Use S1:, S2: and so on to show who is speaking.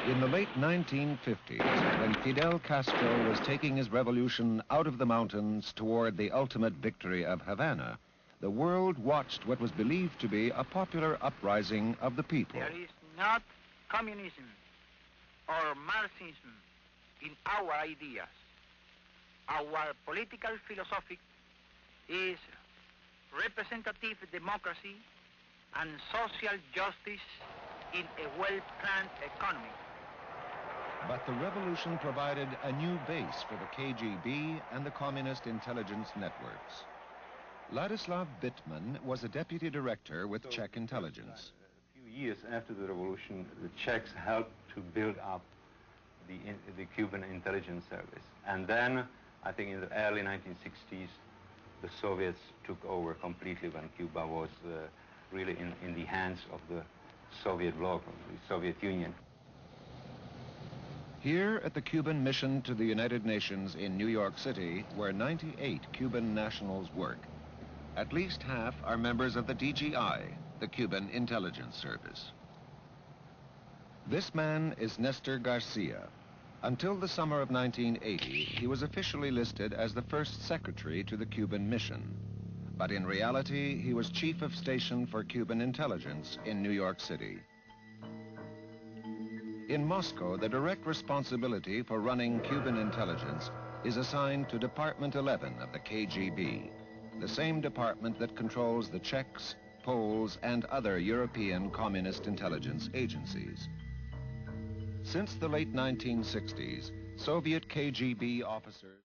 S1: In the late 1950s, when Fidel Castro was taking his revolution out of the mountains toward the ultimate victory of Havana, the world watched what was believed to be a popular uprising of the people.
S2: There is not communism or Marxism in our ideas. Our political philosophy is representative democracy and social justice in a well-planned economy.
S1: But the revolution provided a new base for the KGB and the communist intelligence networks. Ladislav Bittman was a deputy director with Czech intelligence.
S3: A few years after the revolution, the Czechs helped to build up the Cuban intelligence service. And then, I think in the early 1960s, the Soviets took over completely when Cuba was really in the hands of the Soviet bloc, the Soviet Union.
S1: Here at the Cuban mission to the United Nations in New York City, where 98 Cuban nationals work, at least half are members of the DGI, the Cuban Intelligence Service. This man is Nestor Garcia. Until the summer of 1980, he was officially listed as the first secretary to the Cuban mission. But in reality, he was chief of station for Cuban intelligence in New York City. In Moscow, the direct responsibility for running Cuban intelligence is assigned to Department 11 of the KGB, the same department that controls the Czechs, Poles, and other European communist intelligence agencies. Since the late 1960s, Soviet KGB officers